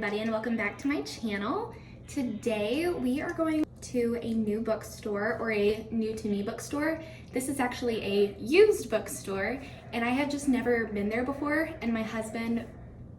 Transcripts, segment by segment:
everybody, and welcome back to my channel. Today we are going to a new bookstore, or a new to me bookstore. This is actually a used bookstore, and I had just never been there before, and my husband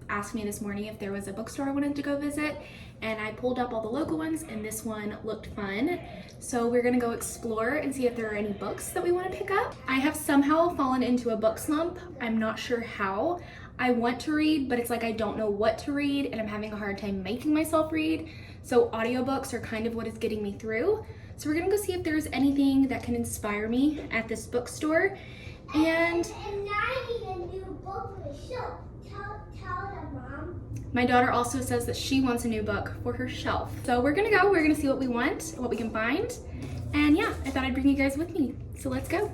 asked me this morning if there was a bookstore I wanted to go visit, and I pulled up all the local ones, and this one looked fun. So we're gonna go explore and see if there are any books that we want to pick up. I have somehow fallen into a book slump. I'm not sure how. I want to read, but it's like I don't know what to read, and I'm having a hard time making myself read. So audiobooks are kind of what is getting me through. So we're gonna go see if there's anything that can inspire me at this bookstore. And I need a new book for the show. Tell them, Mom. My daughter also says that she wants a new book for her shelf. So we're gonna go, we're gonna see what we want, what we can find. And yeah, I thought I'd bring you guys with me. So let's go.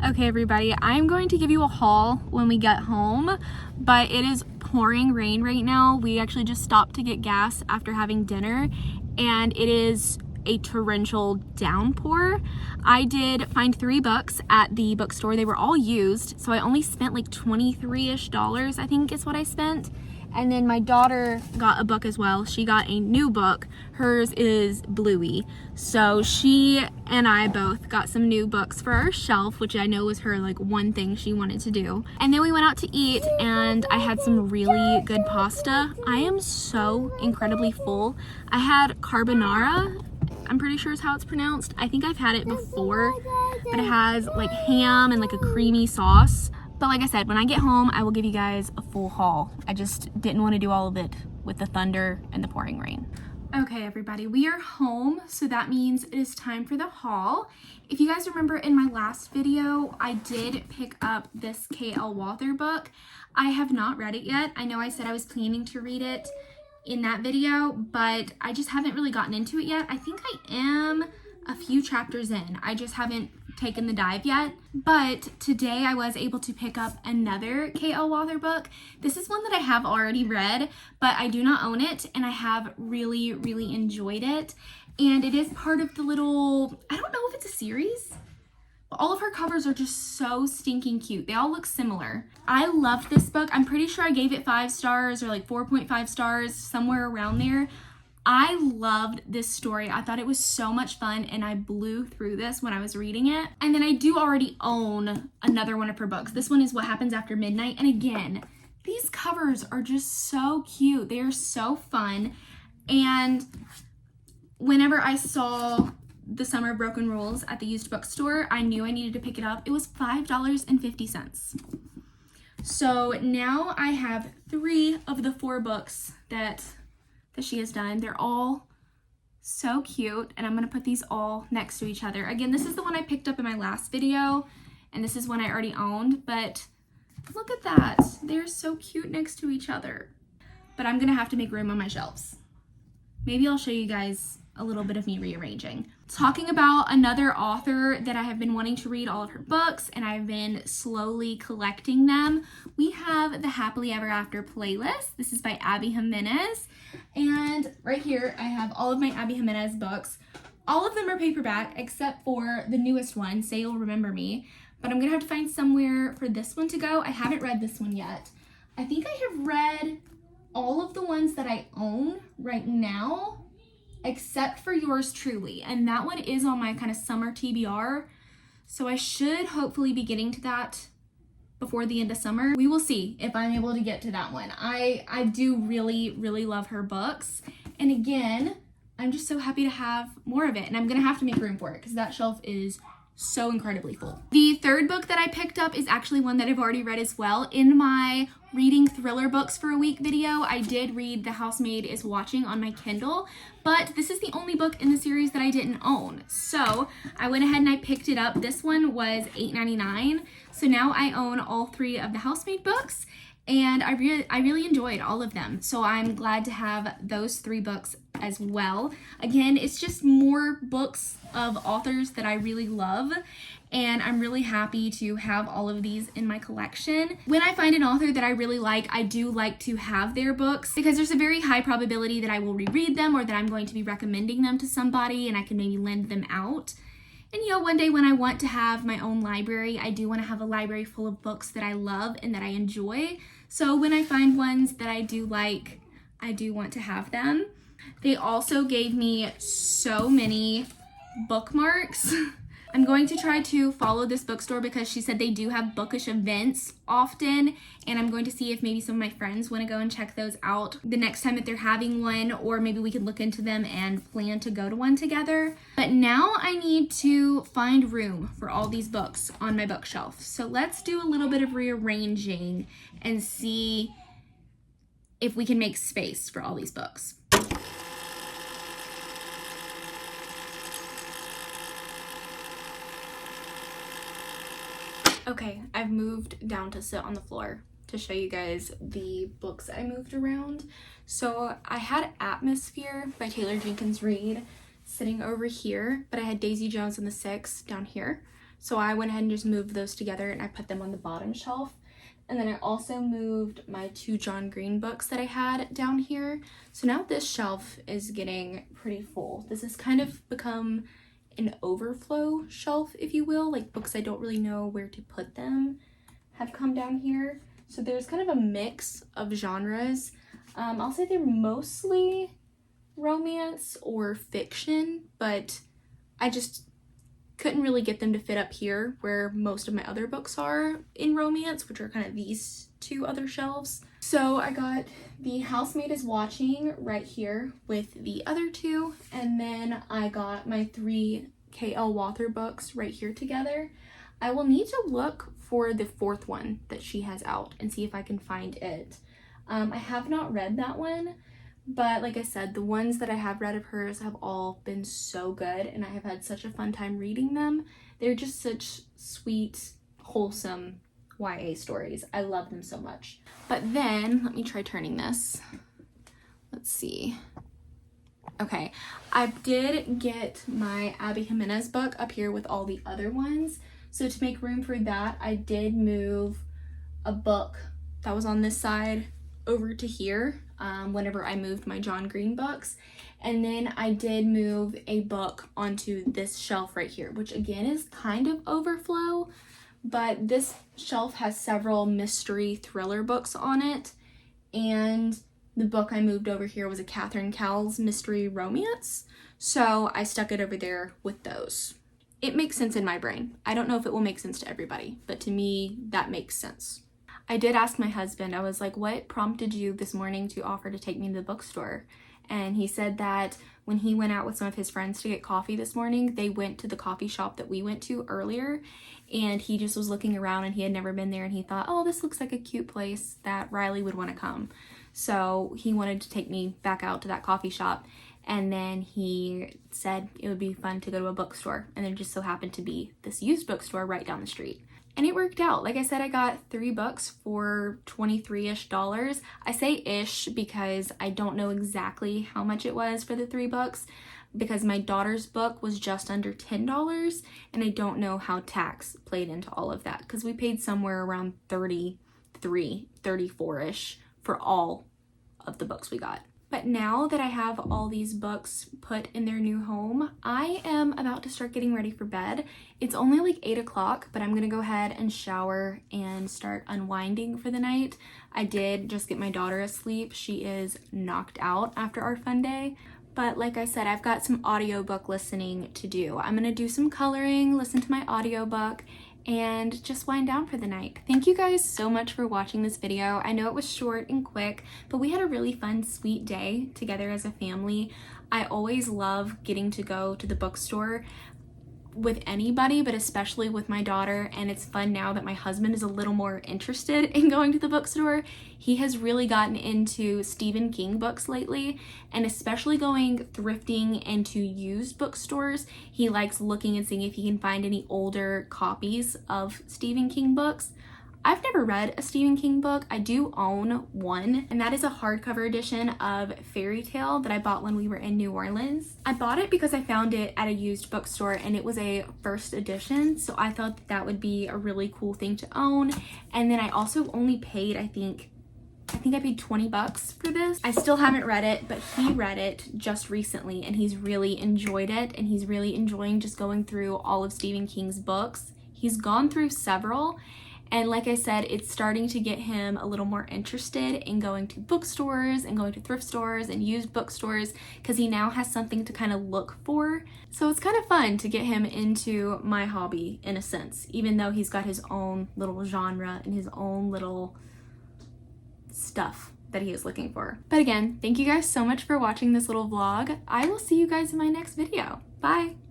Okay everybody, I'm going to give you a haul when we get home, but it is pouring rain right now. We actually just stopped to get gas after having dinner, and it is a torrential downpour. I did find 3 books at the bookstore. They were all used, so I only spent like $23-ish, I think is what I spent. And then my daughter got a book as well. She got a new book. Hers is Bluey. So she and I both got some new books for our shelf, which I know was her like one thing she wanted to do. And then we went out to eat, and I had some really good pasta. I am so incredibly full. I had carbonara, I'm pretty sure is how it's pronounced. I think I've had it before, but it has like ham and like a creamy sauce. But like I said, when I get home, I will give you guys a full haul. I just didn't want to do all of it with the thunder and the pouring rain. Okay, everybody, we are home, so that means it is time for the haul. If you guys remember in my last video, I did pick up this K.L. Walther book. I have not read it yet. I know I said I was planning to read it in that video, but I just haven't really gotten into it yet. I think I am a few chapters in. I just haven't taken the dive yet. But today I was able to pick up another K.L. Walther book. This is one that I have already read, but I do not own it, and I have really enjoyed it. And it is part of the little, I don't know if it's a series, but all of her covers are just so stinking cute. They all look similar. I love this book. I'm pretty sure I gave it 5 stars or like 4.5 stars, somewhere around there. I loved this story. I thought it was so much fun, and I blew through this when I was reading it. And then I do already own another one of her books. This one is What Happens After Midnight. And again, these covers are just so cute. They are so fun. And whenever I saw The Summer of Broken Rules at the used bookstore, I knew I needed to pick it up. It was $5.50. So now I have 3 of the 4 books that she has done. They're all so cute, and I'm gonna put these all next to each other. Again, this is the one I picked up in my last video, and this is one I already owned, but look at that. They're so cute next to each other. But I'm gonna have to make room on my shelves. Maybe I'll show you guys a little bit of me rearranging. Talking about another author that I have been wanting to read all of her books, and I've been slowly collecting them. We have the Happily Ever After playlist. This is by Abby Jimenez. And right here, I have all of my Abby Jimenez books. All of them are paperback except for the newest one, Say You'll Remember Me. but I'm gonna have to find somewhere for this one to go. I haven't read this one yet. I think I have read all of the ones that I own right now, except for Yours Truly, and that one is on my kind of summer TBR, so I should hopefully be getting to that before the end of summer. We will see if I'm able to get to that one. I do really, really love her books, and again, I'm just so happy to have more of it, and I'm gonna have to make room for it because that shelf is so incredibly full. The third book that I picked up is actually one that I've already read as well. In my reading thriller books for a week video, I did read The Housemaid is Watching on my Kindle, but this is the only book in the series that I didn't own. So I went ahead and I picked it up. This one was $8.99. So now I own all 3 of the Housemaid books, and I really enjoyed all of them. So I'm glad to have those 3 books as well. Again, it's just more books of authors that I really love, and I'm really happy to have all of these in my collection. When I find an author that I really like, I do like to have their books because there's a very high probability that I will reread them or that I'm going to be recommending them to somebody and I can maybe lend them out. And you know, one day when I want to have my own library, I do want to have a library full of books that I love and that I enjoy. So when I find ones that I do like, I do want to have them. They also gave me so many bookmarks. I'm going to try to follow this bookstore because she said they do have Bookish events often, and I'm going to see if maybe some of my friends want to go and check those out the next time that they're having one, or maybe we could look into them and plan to go to one together. But now I need to find room for all these books on my bookshelf. So let's do a little bit of rearranging and see if we can make space for all these books. Okay, I've moved down to sit on the floor to show you guys the books I moved around. So I had Atmosphere by Taylor Jenkins Reid sitting over here, but I had Daisy Jones and the Six down here. So I went ahead and just moved those together and I put them on the bottom shelf. And then I also moved my 2 John Green books that I had down here. So now this shelf is getting pretty full. This has kind of become an overflow shelf, if you will, like books I don't really know where to put them have come down here. So there's kind of a mix of genres. I'll say they're mostly romance or fiction, but I just couldn't really get them to fit up here where most of my other books are in romance, which are kind of these 2 other shelves. So I got The Housemaid is Watching right here with the other 2, and then I got my 3 K.L. Walker books right here together. I will need to look for the 4th one that she has out and see if I can find it. I have not read that one, but like I said, the ones that I have read of hers have all been so good, and I have had such a fun time reading them. They're just such sweet, wholesome YA stories. I love them so much. But then, let me try turning this. Let's see. Okay, I did get my Abby Jimenez book up here with all the other ones. So to make room for that, I did move a book that was on this side over to here whenever I moved my John Green books. And then I did move a book onto this shelf right here, which again is kind of overflow, but this shelf has several mystery thriller books on it. And the book I moved over here was a Catherine Cowles mystery romance. So I stuck it over there with those. It makes sense in my brain. I don't know if it will make sense to everybody, but to me, that makes sense. I did ask my husband, I was like, what prompted you this morning to offer to take me to the bookstore? And he said that when he went out with some of his friends to get coffee this morning, they went to the coffee shop that we went to earlier, and he just was looking around and he had never been there, and he thought, oh, this looks like a cute place that Riley would want to come. So he wanted to take me back out to that coffee shop, and then he said it would be fun to go to a bookstore, and there just so happened to be this used bookstore right down the street. And it worked out. Like I said, I got 3 books for $23-ish. I say ish because I don't know exactly how much it was for the 3 books, because my daughter's book was just under $10, and I don't know how tax played into all of that, because we paid somewhere around $33, $34-ish for all of the books we got. But now that I have all these books put in their new home, I am about to start getting ready for bed. It's only like 8 o'clock, but I'm gonna go ahead and shower and start unwinding for the night. I did just get my daughter asleep. She is knocked out after our fun day. But like I said, I've got some audiobook listening to do. I'm gonna do some coloring, listen to my audiobook, and just wind down for the night. Thank you guys so much for watching this video. I know it was short and quick, but we had a really fun, sweet day together as a family. I always love getting to go to the bookstore with anybody, but especially with my daughter, and it's fun now that my husband is a little more interested in going to the bookstore. He has really gotten into Stephen King books lately, and especially going thrifting into used bookstores. He likes looking and seeing if he can find any older copies of Stephen King books. I've never read a Stephen King book. I do own one, and that is a hardcover edition of Fairy Tale that I bought when we were in New Orleans. I bought it because I found it at a used bookstore and it was a first edition, so I thought that would be a really cool thing to own. And then I also only paid, I think I paid 20 bucks for this. I still haven't read it, but he read it just recently and he's really enjoyed it, and he's really enjoying just going through all of Stephen King's books. He's gone through several, and like I said, it's starting to get him a little more interested in going to bookstores and going to thrift stores and used bookstores, because he now has something to kind of look for. So it's kind of fun to get him into my hobby in a sense, even though he's got his own little genre and his own little stuff that he is looking for. But again, thank you guys so much for watching this little vlog. I will see you guys in my next video. Bye!